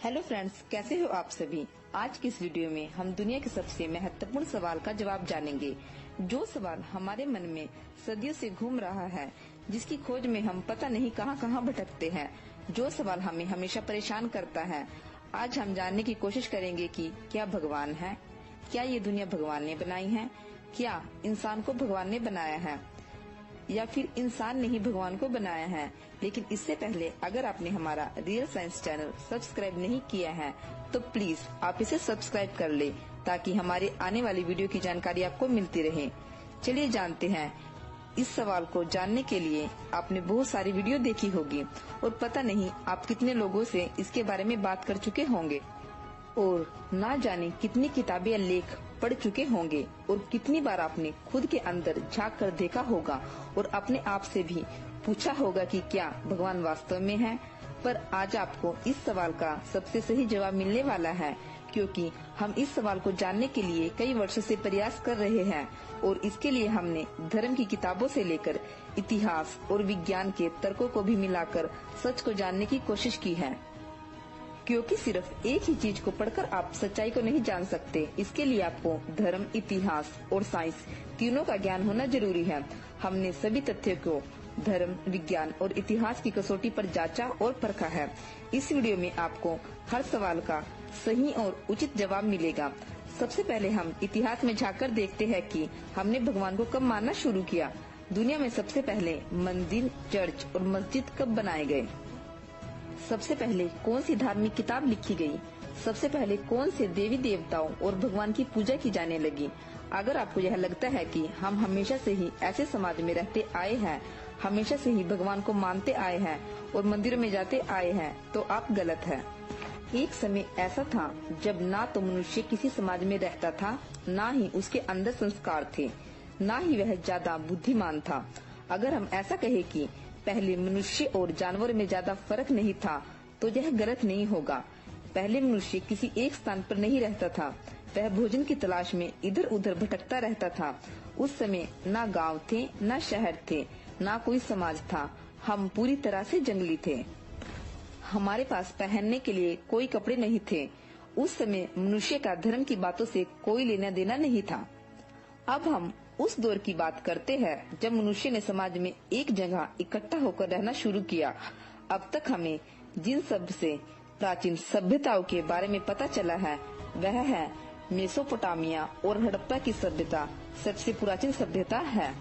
Hello friends, कैसे हो आप सभी। आज की इस वीडियो में हम दुनिया के सबसे महत्वपूर्ण सवाल का जवाब जानेंगे, जो सवाल हमारे मन में सदियों से घूम रहा है, जिसकी खोज में हम पता नहीं कहां कहां भटकते हैं, जो सवाल हमें हमेशा परेशान करता है। आज हम जानने की कोशिश करेंगे कि क्या भगवान है, क्या ये दुनिया भगवान ने बनाई है, क्या इंसान को भगवान ने बनाया है या फिर इंसान ने ही भगवान को बनाया है। लेकिन इससे पहले अगर आपने हमारा रियल साइंस चैनल सब्सक्राइब नहीं किया है तो प्लीज आप इसे सब्सक्राइब कर ले, ताकि हमारे आने वाली वीडियो की जानकारी आपको मिलती रहे। चलिए जानते हैं। इस सवाल को जानने के लिए आपने बहुत सारी वीडियो देखी होगी और पता नहीं आप कितने लोगों से इसके बारे में बात कर चुके होंगे और ना जाने कितनी किताबें या लेख पढ़ चुके होंगे और कितनी बार आपने खुद के अंदर झांक कर देखा होगा और अपने आप से भी पूछा होगा कि क्या भगवान वास्तव में है। पर आज आपको इस सवाल का सबसे सही जवाब मिलने वाला है, क्योंकि हम इस सवाल को जानने के लिए कई वर्षों से प्रयास कर रहे हैं और इसके लिए हमने धर्म की किताबों से लेकर इतिहास और विज्ञान के तर्कों को भी मिलाकर सच को जानने की कोशिश की है। क्योंकि सिर्फ एक ही चीज को पढ़कर आप सच्चाई को नहीं जान सकते। इसके लिए आपको धर्म, इतिहास और साइंस तीनों का ज्ञान होना जरूरी है। हमने सभी तथ्यों को धर्म, विज्ञान और इतिहास की कसौटी पर जांचा और परखा है। इस वीडियो में आपको हर सवाल का सही और उचित जवाब मिलेगा। सबसे पहले हम इतिहास में झांककर देखते हैं कि हमने भगवान को कब मानना शुरू किया। दुनिया में सबसे पहले मंदिर, चर्च और मस्जिद कब बनाए गए? सबसे पहले कौन सी धार्मिक किताब लिखी गई? सबसे पहले कौन से देवी देवताओं और भगवान की पूजा की जाने लगी? अगर आपको यह लगता है कि हम हमेशा से ही ऐसे समाज में रहते आए हैं, हमेशा से ही भगवान को मानते आए हैं और मंदिरों में जाते आए हैं, तो आप गलत हैं। एक समय ऐसा था जब ना तो मनुष्य किसी समाज में रहता था, ना ही उसके अंदर संस्कार थे, ना ही वह ज्यादा बुद्धिमान था। अगर हम ऐसा कहें कि पहले मनुष्य और जानवर में ज्यादा फर्क नहीं था, तो यह गलत नहीं होगा। पहले मनुष्य किसी एक स्थान पर नहीं रहता था, वह भोजन की तलाश में इधर उधर भटकता रहता था। उस समय ना गांव थे, ना शहर थे, ना कोई समाज था। हम पूरी तरह से जंगली थे। हमारे पास पहनने के लिए कोई कपड़े नहीं थे। उस समय मनुष्य का धर्म की बातों से कोई लेना देना नहीं था। अब हम उस दौर की बात करते हैं जब मनुष्य ने समाज में एक जगह इकट्ठा होकर रहना शुरू किया। अब तक हमें जिन सबसे प्राचीन सभ्यताओं के बारे में पता चला है, वह है मेसोपोटामिया और हड़प्पा की सभ्यता सबसे प्राचीन सभ्यता है।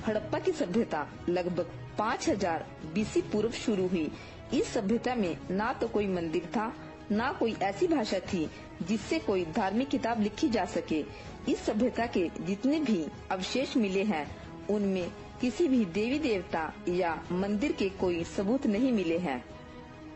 हड़प्पा की सभ्यता लगभग 5000 बीसी पूर्व शुरू हुई। इस सभ्यता में ना तो कोई मंदिर था, ना कोई ऐसी भाषा थी जिससे कोई धार्मिक किताब लिखी जा सके। इस सभ्यता के जितने भी अवशेष मिले हैं, उनमें किसी भी देवी देवता या मंदिर के कोई सबूत नहीं मिले हैं।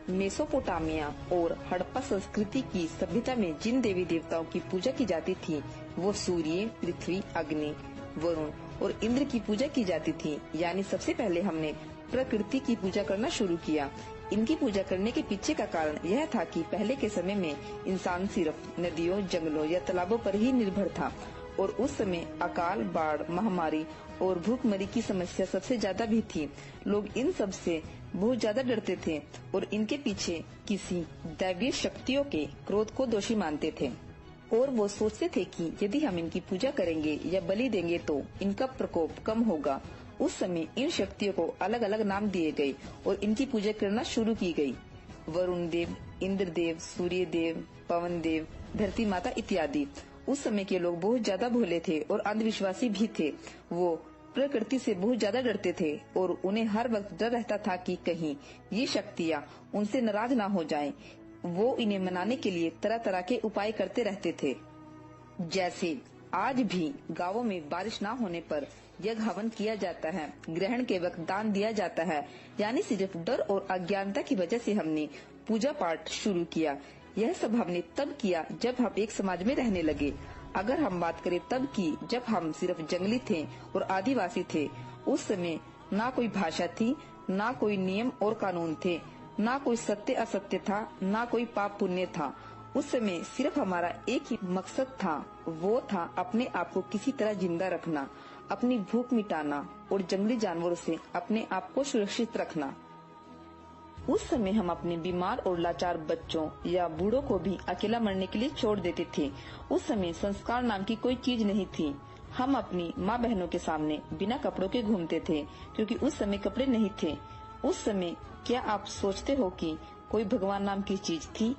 मेसोपोटामिया और हड़प्पा संस्कृति की सभ्यता में जिन देवी देवताओं की पूजा की जाती थी, वो सूर्य, पृथ्वी, अग्नि, वरुण और इंद्र की पूजा की जाती थी। यानी सबसे पहले हमने प्रकृति की पूजा करना शुरू किया। इनकी पूजा करने के पीछे का कारण यह था कि पहले के समय में इंसान सिर्फ नदियों, जंगलों या तालाबों पर ही निर्भर था और उस समय अकाल, बाढ़, महामारी और भूखमरी की समस्या सबसे ज्यादा भी थी। लोग इन सब से बहुत ज्यादा डरते थे और इनके पीछे किसी दैवीय शक्तियों के क्रोध को दोषी मानते थे और वो सोचते थे कि यदि हम इनकी पूजा करेंगे या बलि देंगे तो इनका प्रकोप कम होगा। उस समय इन शक्तियों को अलग अलग नाम दिए गए और इनकी पूजा करना शुरू की गई। वरुण देव, इंद्र देव, सूर्य देव, पवन देव, धरती माता इत्यादि। उस समय के लोग बहुत ज्यादा भोले थे और अंधविश्वासी भी थे। वो प्रकृति से बहुत ज्यादा डरते थे और उन्हें हर वक्त डर रहता था कि कहीं ये शक्तियाँ उनसे नाराज ना हो जाएं। वो इन्हें मनाने के लिए तरह तरह के उपाय करते रहते थे। जैसे आज भी गांवों में बारिश ना होने पर यज्ञ हवन किया जाता है, ग्रहण के वक्त दान दिया जाता है। यानी सिर्फ डर और अज्ञानता की वजह से हमने पूजा पाठ शुरू किया। यह सब हमने तब किया जब हम एक समाज में रहने लगे। अगर हम बात करें तब की, जब हम सिर्फ जंगली थे और आदिवासी थे। उस समय ना कोई भाषा थी, ना कोई नियम और कानून थे, ना कोई सत्य असत्य था, ना कोई पाप पुण्य था। उस समय सिर्फ हमारा एक ही मकसद था, वो था अपने आप को किसी तरह जिंदा रखना, अपनी भूख मिटाना और जंगली जानवरों से अपने आप को सुरक्षित रखना। उस समय हम अपने बीमार और लाचार बच्चों या बूढ़ों को भी अकेला मरने के लिए छोड़ देते थे। उस समय संस्कार नाम की कोई चीज नहीं थी। हम अपनी माँ बहनों के सामने बिना कपड़ों के घूमते थे, क्योंकि उस समय कपड़े नहीं थे। उस समय क्या आप सोचते हो कि कोई भगवान नाम की चीज थी,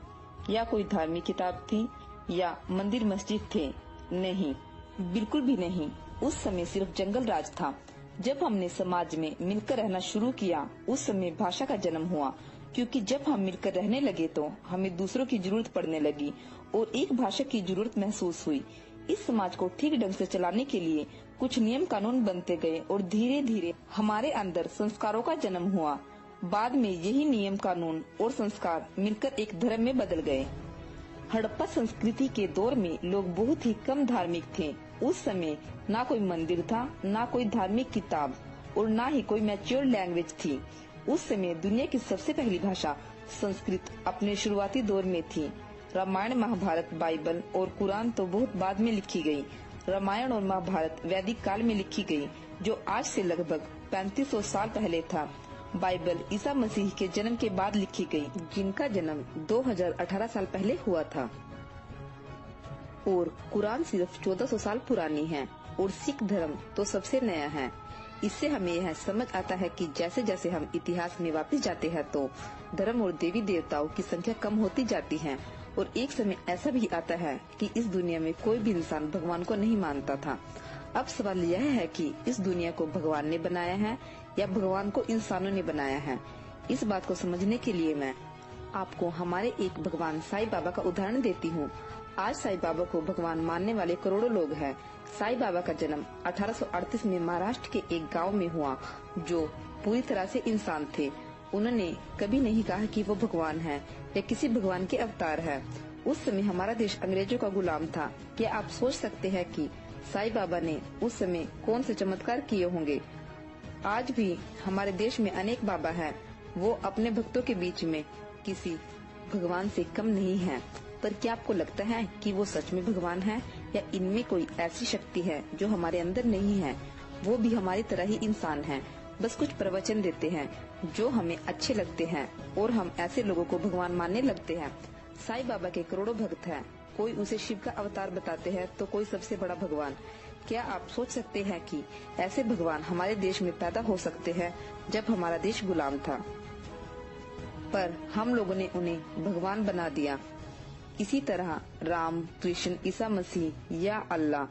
या कोई धार्मिक किताब थी, या मंदिर मस्जिद थे? नहीं, बिल्कुल भी नहीं। उस समय सिर्फ जंगल राज था। जब हमने समाज में मिलकर रहना शुरू किया, उस समय भाषा का जन्म हुआ, क्योंकि जब हम मिलकर रहने लगे तो हमें दूसरों की जरूरत पड़ने लगी और एक भाषा की जरूरत महसूस हुई। इस समाज को ठीक ढंग से चलाने के लिए कुछ नियम कानून बनते गए और धीरे धीरे हमारे अंदर संस्कारों का जन्म हुआ। बाद में यही नियम कानून और संस्कार मिलकर एक धर्म में बदल गए। हड़प्पा संस्कृति के दौर में लोग बहुत ही कम धार्मिक थे। उस समय ना कोई मंदिर था, ना कोई धार्मिक किताब और ना ही कोई मैच्योर लैंग्वेज थी। उस समय दुनिया की सबसे पहली भाषा संस्कृत अपने शुरुआती दौर में थी। रामायण, महाभारत, बाइबल और कुरान तो बहुत बाद में लिखी गई। रामायण और महाभारत वैदिक काल में लिखी गई, जो आज से लगभग 3500 साल पहले था। बाइबल ईसा मसीह के जन्म के बाद लिखी गई, जिनका जन्म 2018 साल पहले हुआ था। और कुरान सिर्फ 1400 साल पुरानी है। और सिख धर्म तो सबसे नया है। इससे हमें यह समझ आता है कि जैसे जैसे हम इतिहास में वापस जाते हैं तो धर्म और देवी देवताओं की संख्या कम होती जाती है। और एक समय ऐसा भी आता है कि इस दुनिया में कोई भी इंसान भगवान को नहीं मानता था। अब सवाल यह है कि इस दुनिया को भगवान ने बनाया है या भगवान को इंसानों ने बनाया है। इस बात को समझने के लिए मैं आपको हमारे एक भगवान साईं बाबा का उदाहरण देती हूँ। आज साईं बाबा को भगवान मानने वाले करोड़ों लोग हैं। साईं बाबा का जन्म 1838 में महाराष्ट्र के एक गांव में हुआ, जो पूरी तरह से इंसान थे। उन्होंने कभी नहीं कहा कि वो भगवान है या किसी भगवान के अवतार है। उस समय हमारा देश अंग्रेजों का गुलाम था। क्या आप सोच सकते हैं कि साईं बाबा ने उस समय कौन से चमत्कार किए होंगे? आज भी हमारे देश में अनेक बाबा हैं। वो अपने भक्तों के बीच में किसी भगवान से कम नहीं है। पर क्या आपको लगता है कि वो सच में भगवान है, या इनमें कोई ऐसी शक्ति है जो हमारे अंदर नहीं है? वो भी हमारी तरह ही इंसान है, बस कुछ प्रवचन देते हैं जो हमें अच्छे लगते हैं और हम ऐसे लोगों को भगवान मानने लगते हैं। साईं बाबा के करोड़ों भक्त हैं। कोई उसे शिव का अवतार बताते हैं तो कोई सबसे बड़ा भगवान। क्या आप सोच सकते हैं कि ऐसे भगवान हमारे देश में पैदा हो सकते हैं जब हमारा देश गुलाम था? पर हम लोगों ने उन्हें भगवान बना दिया। इसी तरह राम, कृष्ण, ईसा मसीह या अल्लाह,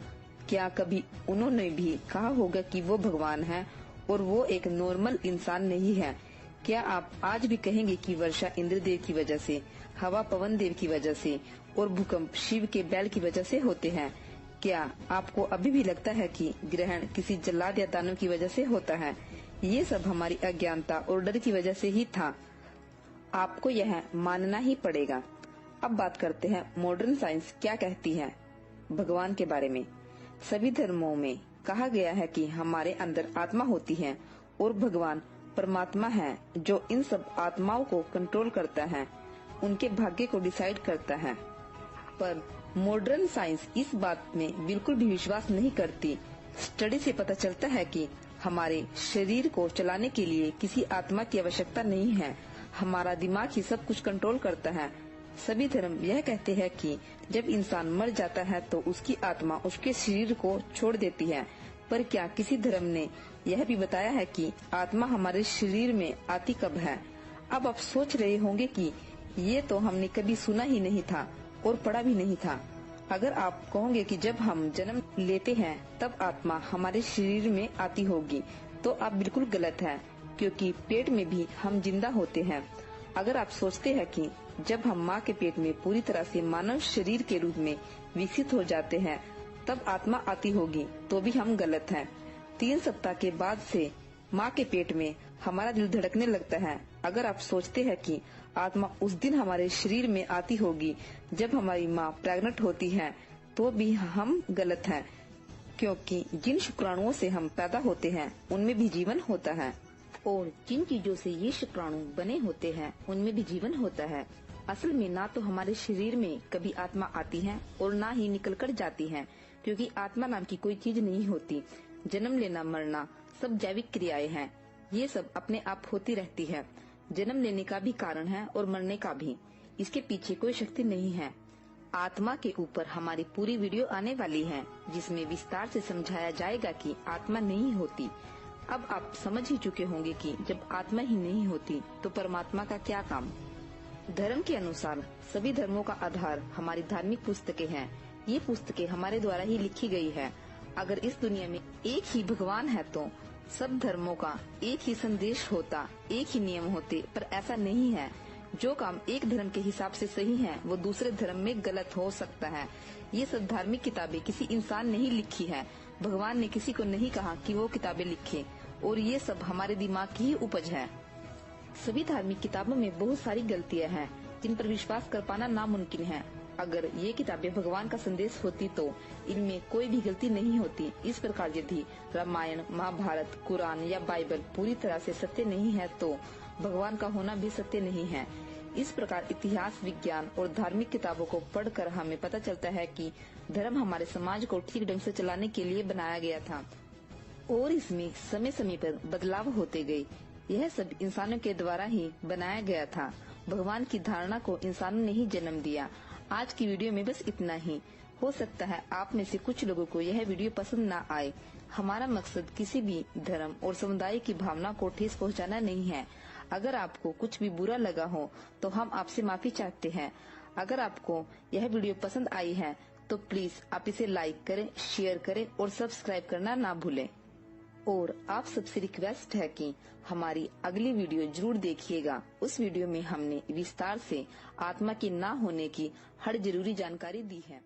क्या कभी उन्होंने भी कहा होगा कि वो भगवान है और वो एक नॉर्मल इंसान नहीं है? क्या आप आज भी कहेंगे कि वर्षा इंद्रदेव की वजह से, हवा पवन देव की वजह से और भूकंप शिव के बैल की वजह से होते हैं? क्या आपको अभी भी लगता है कि ग्रहण किसी जल्लाद या दानव की वजह से होता है? ये सब हमारी अज्ञानता और डर की वजह से ही था। आपको यह मानना ही पड़ेगा। अब बात करते हैं मॉडर्न साइंस क्या कहती है भगवान के बारे में। सभी धर्मों में कहा गया है कि हमारे अंदर आत्मा होती है और भगवान परमात्मा है जो इन सब आत्माओं को कंट्रोल करता है, उनके भाग्य को डिसाइड करता है। पर मॉडर्न साइंस इस बात में बिल्कुल भी विश्वास नहीं करती। स्टडी से पता चलता है कि हमारे शरीर को चलाने के लिए किसी आत्मा की आवश्यकता नहीं है, हमारा दिमाग ही सब कुछ कंट्रोल करता है। सभी धर्म यह कहते हैं कि जब इंसान मर जाता है तो उसकी आत्मा उसके शरीर को छोड़ देती है। पर क्या किसी धर्म ने यह भी बताया है कि आत्मा हमारे शरीर में आती कब है? अब आप सोच रहे होंगे कि ये तो हमने कभी सुना ही नहीं था और पढ़ा भी नहीं था। अगर आप कहोगे कि जब हम जन्म लेते हैं तब आत्मा हमारे शरीर में आती होगी, तो आप बिल्कुल गलत है, क्योंकि पेट में भी हम जिंदा होते हैं। अगर आप सोचते हैं कि जब हम माँ के पेट में पूरी तरह से मानव शरीर के रूप में विकसित हो जाते हैं तब आत्मा आती होगी, तो भी हम गलत हैं। 3 सप्ताह के बाद से माँ के पेट में हमारा दिल धड़कने लगता है। अगर आप सोचते हैं कि आत्मा उस दिन हमारे शरीर में आती होगी जब हमारी माँ प्रेग्नेंट होती है, तो भी हम गलत हैं, क्योंकि जिन शुक्राणुओं से हम पैदा होते हैं उनमें भी जीवन होता है और जिन चीजों से ये शुक्राणु बने होते हैं उनमें भी जीवन होता है। असल में ना तो हमारे शरीर में कभी आत्मा आती है और ना ही निकल कर जाती है, क्योंकि आत्मा नाम की कोई चीज नहीं होती। जन्म लेना, मरना सब जैविक क्रियाएं हैं। ये सब अपने आप होती रहती है। जन्म लेने का भी कारण है और मरने का भी। इसके पीछे कोई शक्ति नहीं है। आत्मा के ऊपर हमारी पूरी वीडियो आने वाली है, जिसमें विस्तार से समझाया जाएगा कि आत्मा नहीं होती। अब आप समझ ही चुके होंगे कि जब आत्मा ही नहीं होती तो परमात्मा का क्या काम। धर्म के अनुसार सभी धर्मों का आधार हमारी धार्मिक पुस्तकें हैं। ये पुस्तकें हमारे द्वारा ही लिखी गई है। अगर इस दुनिया में एक ही भगवान है तो सब धर्मों का एक ही संदेश होता, एक ही नियम होते, पर ऐसा नहीं है। जो काम एक धर्म के हिसाब से सही है वो दूसरे धर्म में गलत हो सकता है। ये सब धार्मिक किताबें किसी इंसान ने ही लिखी है। भगवान ने किसी को नहीं कहा कि वो किताबें लिखे, और ये सब हमारे दिमाग की ही उपज है। सभी धार्मिक किताबों में बहुत सारी गलतियां हैं जिन पर विश्वास कर पाना नामुमकिन है। अगर ये किताबें भगवान का संदेश होती तो इनमें कोई भी गलती नहीं होती। इस प्रकार यदि रामायण, महाभारत, कुरान या बाइबल पूरी तरह से सत्य नहीं है तो भगवान का होना भी सत्य नहीं है। इस प्रकार इतिहास, विज्ञान और धार्मिक किताबों को पढ़कर हमें पता चलता है कि धर्म हमारे समाज को ठीक ढंग से चलाने के लिए बनाया गया था और इसमें समय समय पर बदलाव होते गए। यह सब इंसानों के द्वारा ही बनाया गया था। भगवान की धारणा को इंसानों ने ही जन्म दिया। आज की वीडियो में बस इतना ही। हो सकता है आप में से कुछ लोगों को यह वीडियो पसंद ना आए। हमारा मकसद किसी भी धर्म और समुदाय की भावना को ठेस पहुंचाना नहीं है। अगर आपको कुछ भी बुरा लगा हो तो हम आपसे माफी चाहते हैं। अगर आपको यह वीडियो पसंद आई है तो प्लीज आप इसे लाइक करें, शेयर करें और सब्सक्राइब करना ना भूलें। और आप सबसे रिक्वेस्ट है कि हमारी अगली वीडियो जरूर देखिएगा। उस वीडियो में हमने विस्तार से आत्मा के ना होने की हर जरूरी जानकारी दी है।